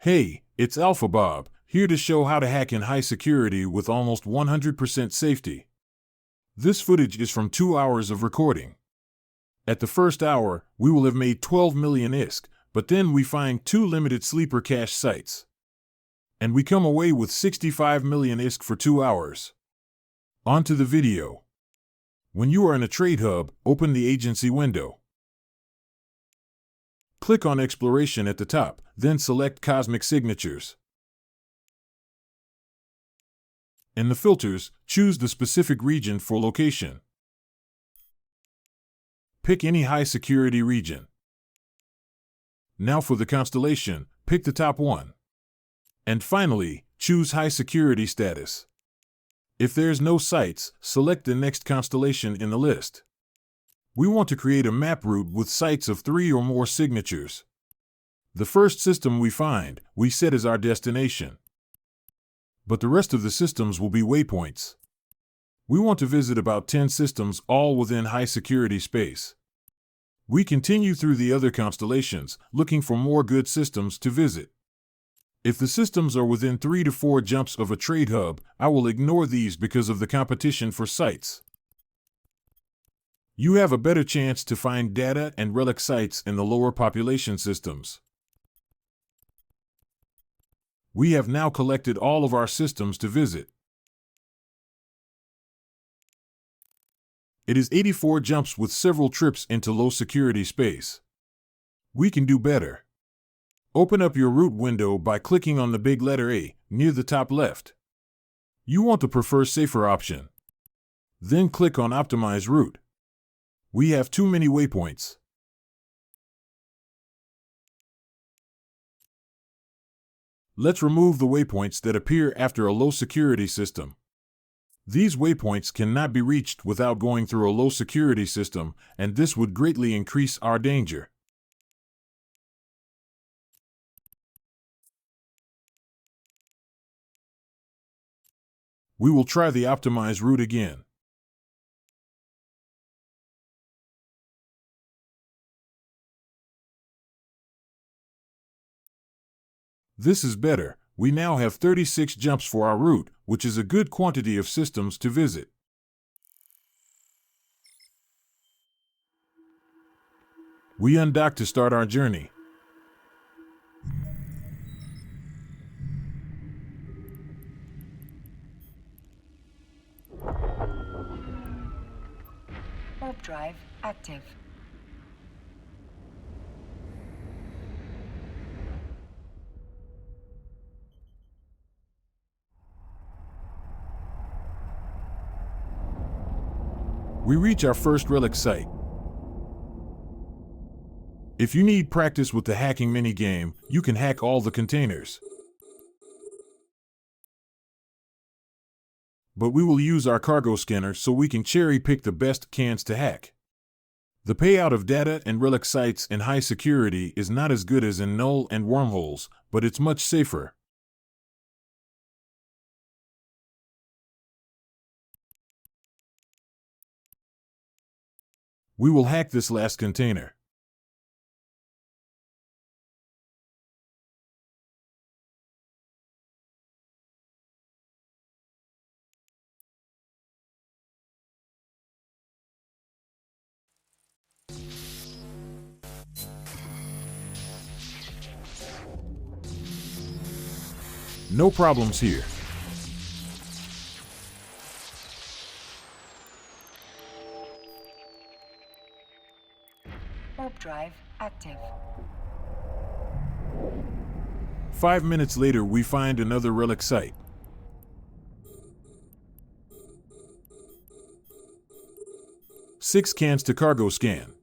Hey, it's Alpha Bob, here to show how to hack in high security with almost 100% safety. This footage is from 2 hours of recording. At the first hour, we will have made 12 million ISK, but then we find 2 limited sleeper cache sites. And we come away with 65 million ISK for 2 hours. On to the video. When you are in a trade hub, open the agency window. Click on Exploration at the top, then select Cosmic Signatures. In the filters, choose the specific region for location. Pick any high-security region. Now for the constellation, pick the top one. And finally, choose high-security status. If there's no sites, select the next constellation in the list. We want to create a map route with sites of 3 or more signatures. The first system we find, we set as our destination. But the rest of the systems will be waypoints. We want to visit about 10 systems, all within high security space. We continue through the other constellations, looking for more good systems to visit. If the systems are within 3 to 4 jumps of a trade hub, I will ignore these because of the competition for sites. You have a better chance to find Data and Relic sites in the lower population systems. We have now collected all of our systems to visit. It is 84 jumps with several trips into low security space. We can do better. Open up your route window by clicking on the big letter A near the top left. You want to prefer safer option. Then click on Optimize Route. We have too many waypoints. Let's remove the waypoints that appear after a low security system. These waypoints cannot be reached without going through a low security system, and this would greatly increase our danger. We will try the optimized route again. This is better. We now have 36 jumps for our route, which is a good quantity of systems to visit. We undock to start our journey. Warp drive active. We reach our first relic site. If you need practice with the hacking minigame, you can hack all the containers. But we will use our cargo scanner so we can cherry-pick the best cans to hack. The payout of Data and Relic sites in high security is not as good as in null and wormholes, but it's much safer. We will hack this last container. No problems here. Warp drive active. 5 minutes later, we find another relic site. Six cans to cargo scan.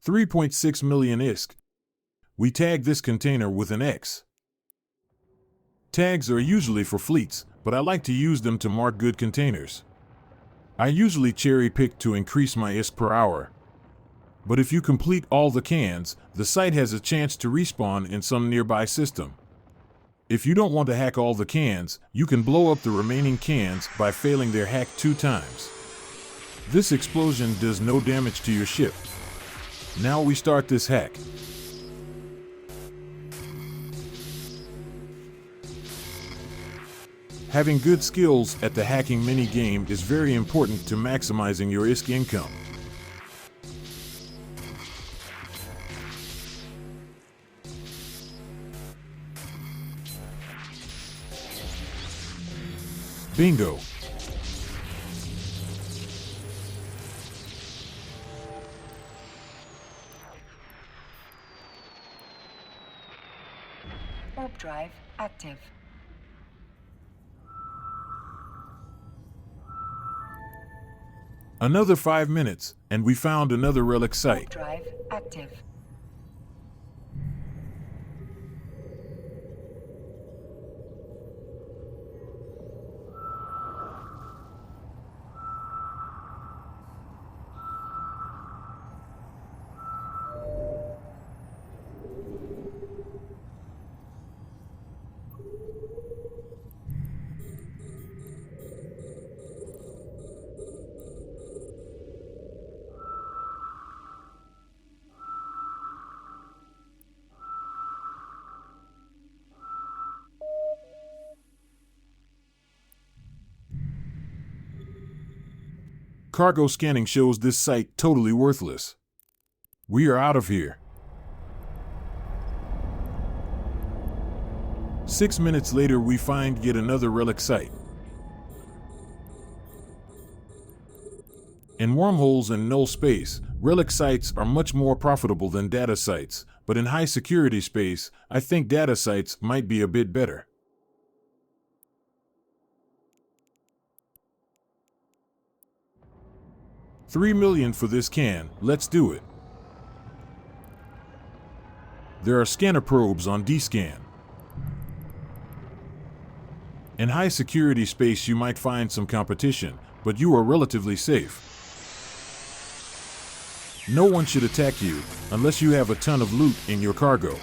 $3.6 million ISK. We tag this container with an X. Tags are usually for fleets, but I like to use them to mark good containers. I usually cherry-pick to increase my ISK per hour. But if you complete all the cans, the site has a chance to respawn in some nearby system. If you don't want to hack all the cans, you can blow up the remaining cans by failing their hack 2 times. This explosion does no damage to your ship. Now we start this hack. Having good skills at the hacking mini-game is very important to maximizing your ISK income. Bingo! Warp drive active. Another 5 minutes, and we found another relic Warp site. drive active. Cargo scanning shows this site totally worthless. We are out of here. 6 minutes later, we find yet another relic site. In wormholes and null space, relic sites are much more profitable than data sites, but in high security space, I think data sites might be a bit better. $3 million for this can, let's do it. There are scanner probes on D-scan. In high security space you might find some competition, but you are relatively safe. No one should attack you, unless you have a ton of loot in your cargo.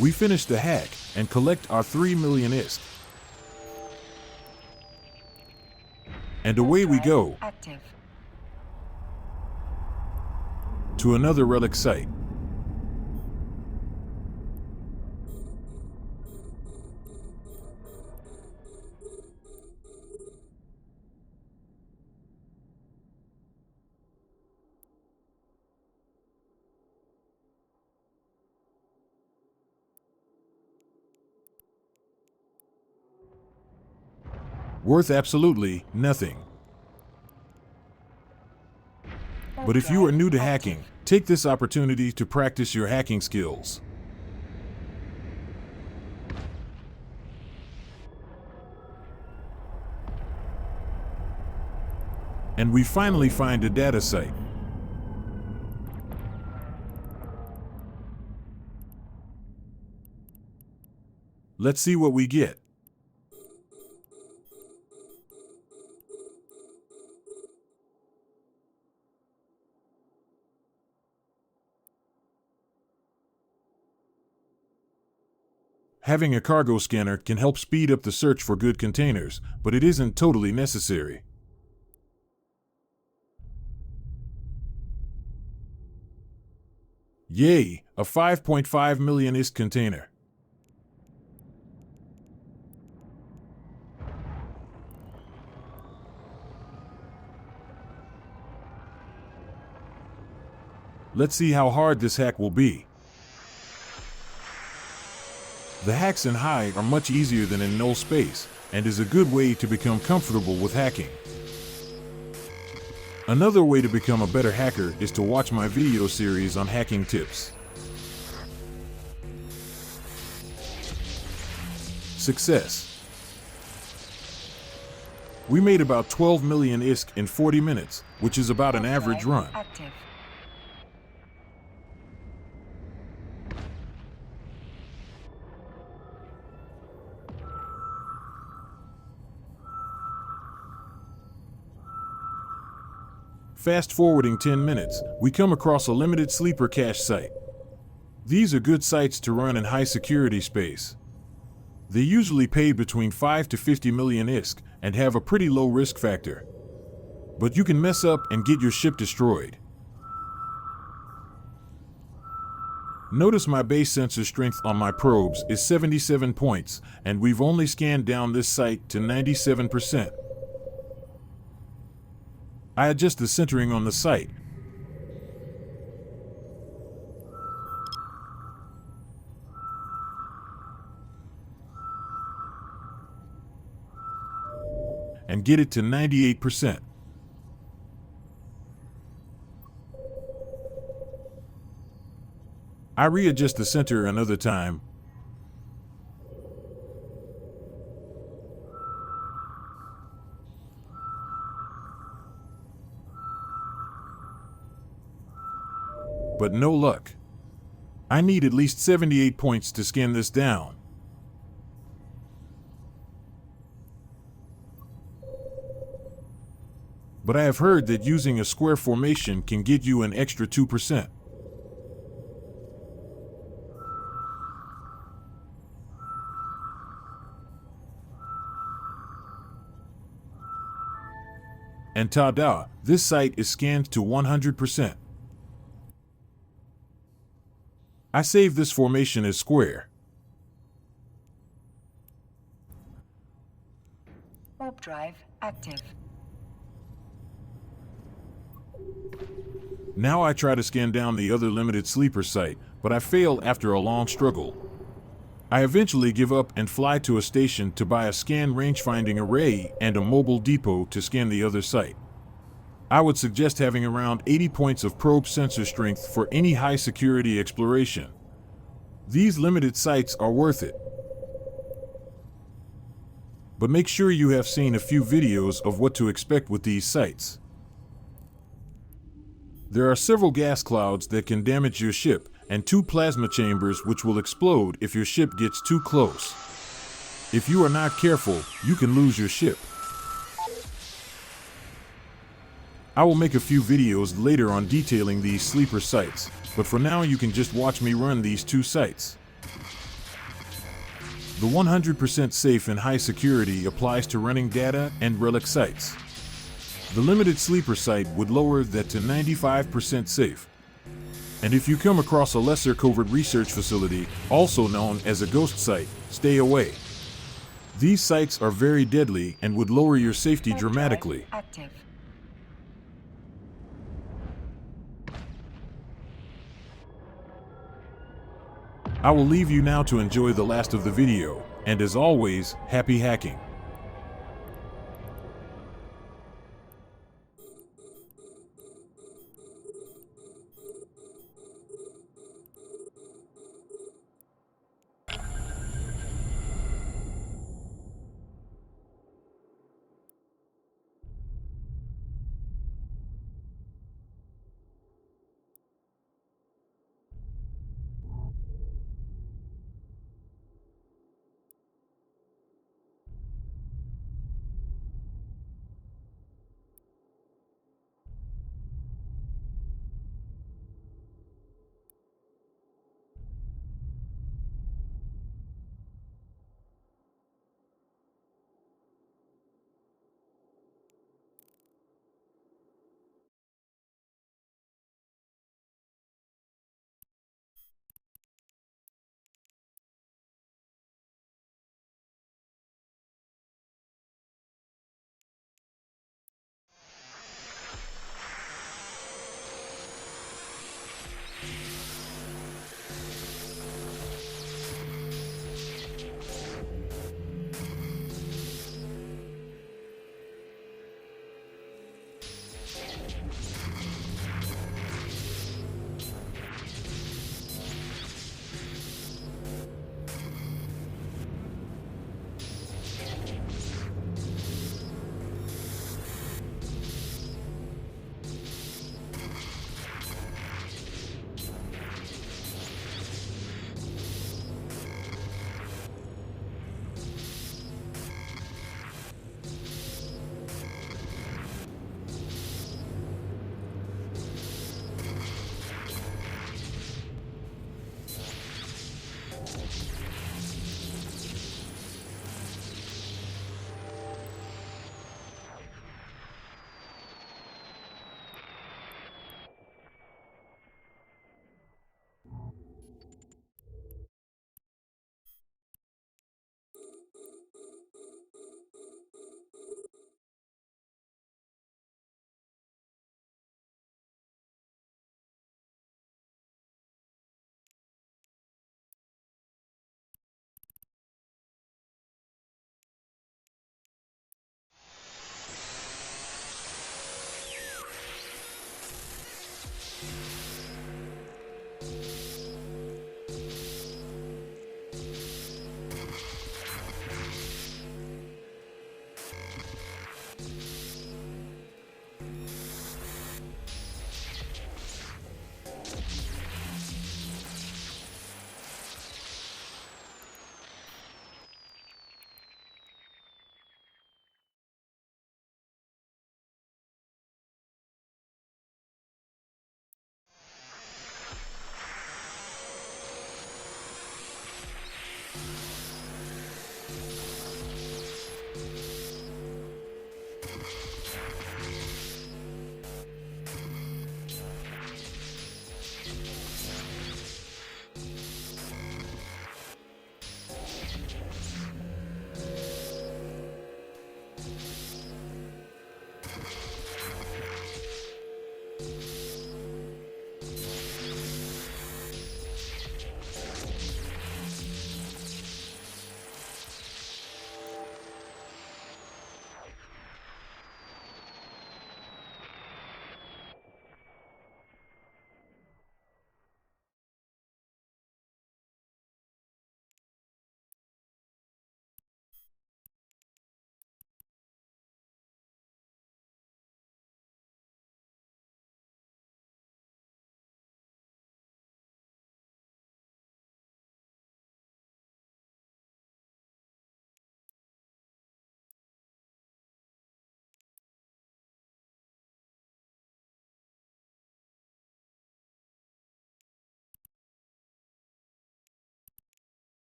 We finish the hack and collect our 3 million ISK. And away we go Active. to another relic site. Worth absolutely nothing. But if you are new to hacking, take this opportunity to practice your hacking skills. And we finally find a data site. Let's see what we get. Having a cargo scanner can help speed up the search for good containers, but it isn't totally necessary. Yay, a 5.5 million ISK container. Let's see how hard this hack will be. The hacks in high are much easier than in null space, and is a good way to become comfortable with hacking. Another way to become a better hacker is to watch my video series on hacking tips. Success. We made about 12 million ISK in 40 minutes, which is about an average run. Active. Fast forwarding 10 minutes, we come across a limited sleeper cache site. These are good sites to run in high security space. They usually pay between 5 to 50 million ISK and have a pretty low risk factor. But you can mess up and get your ship destroyed. Notice my base sensor strength on my probes is 77 points, and we've only scanned down this site to 97%. I adjust the centering on the site. And get it to 98%. I readjust the center another time. But no luck. I need at least 78 points to scan this down. But I have heard that using a square formation can get you an extra 2%. And ta-da, this site is scanned to 100%. I save this formation as square. Warp drive active. Now I try to scan down the other limited sleeper site, but I fail after a long struggle. I eventually give up and fly to a station to buy a scan rangefinding array and a mobile depot to scan the other site. I would suggest having around 80 points of probe sensor strength for any high security exploration. These limited sites are worth it. But make sure you have seen a few videos of what to expect with these sites. There are several gas clouds that can damage your ship, and 2 plasma chambers which will explode if your ship gets too close. If you are not careful, you can lose your ship. I will make a few videos later on detailing these sleeper sites, but for now you can just watch me run these 2 sites. The 100% safe and high security applies to running Data and Relic sites. The limited sleeper site would lower that to 95% safe. And if you come across a lesser covert research facility, also known as a ghost site, stay away. These sites are very deadly and would lower your safety Warp drive dramatically. active. I will leave you now to enjoy the last of the video, and as always, happy hacking.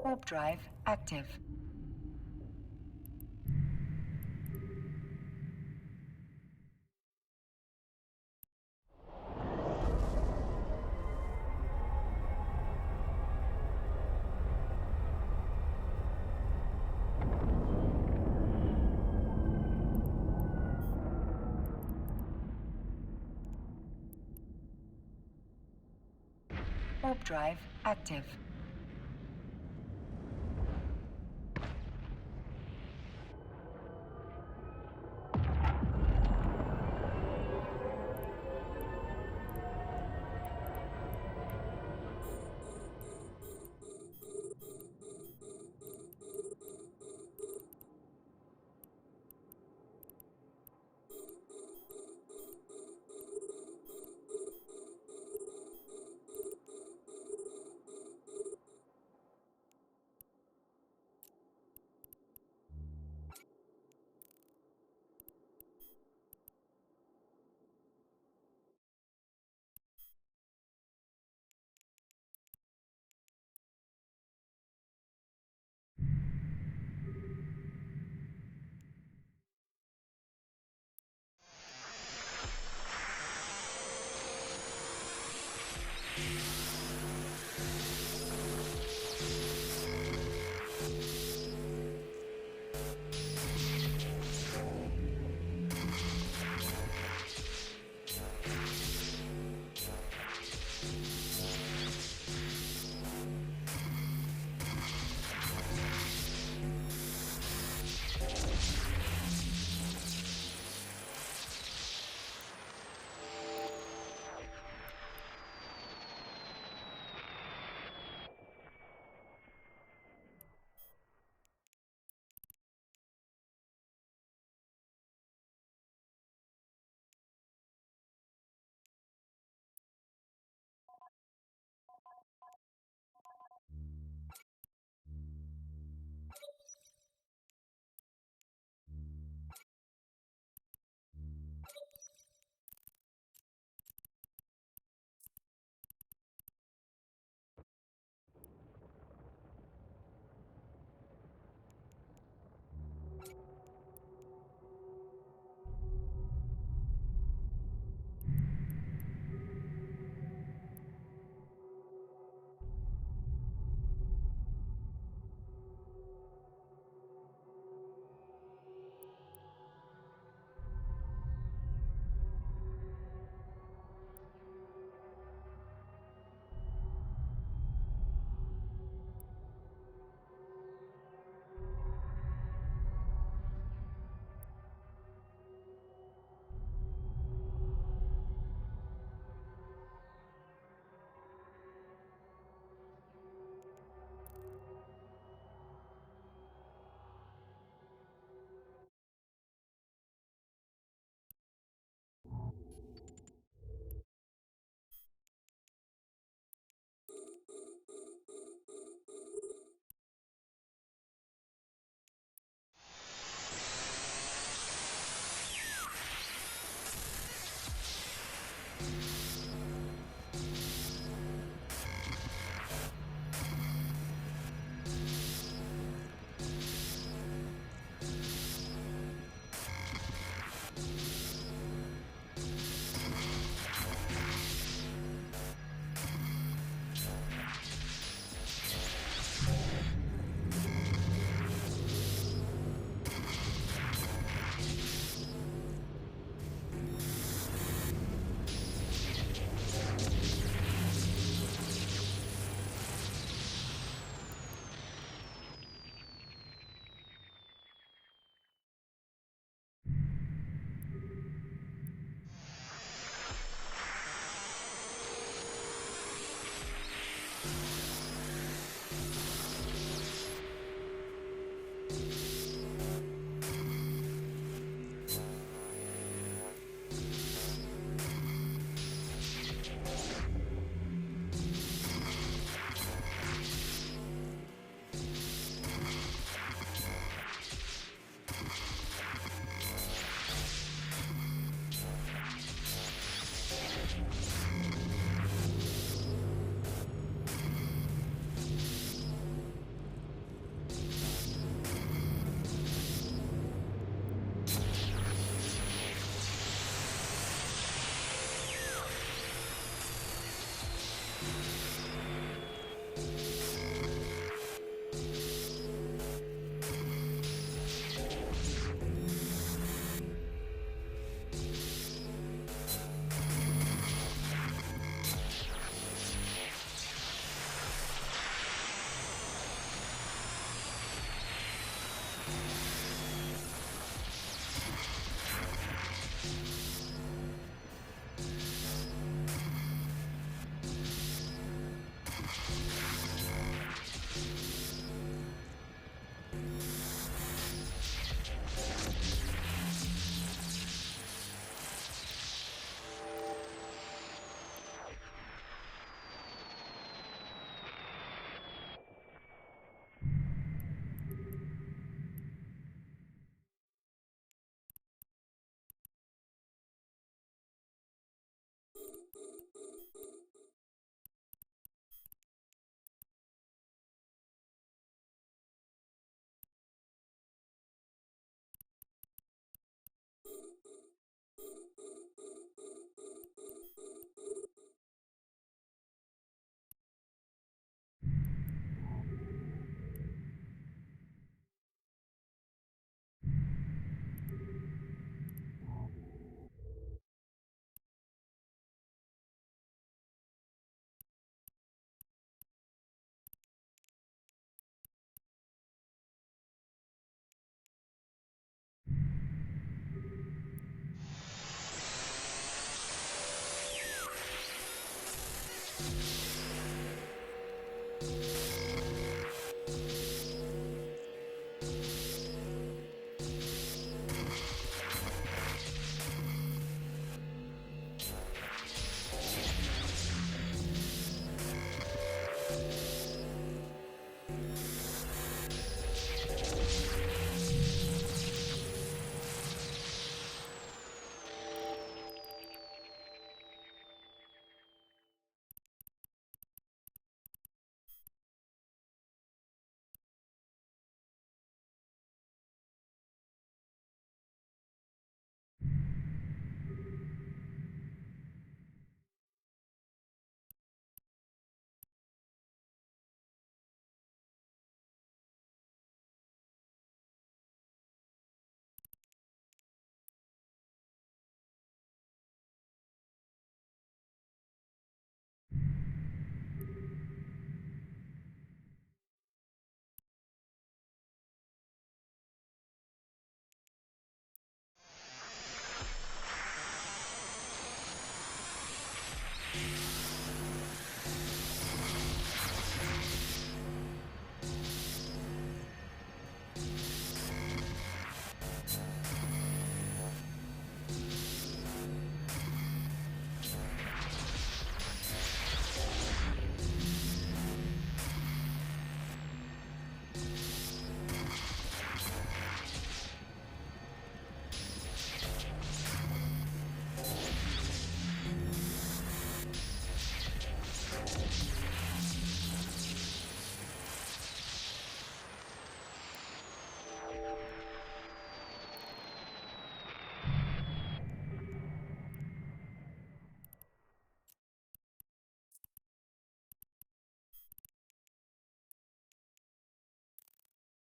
Warp drive active. Warp drive active.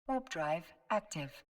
Warp drive active.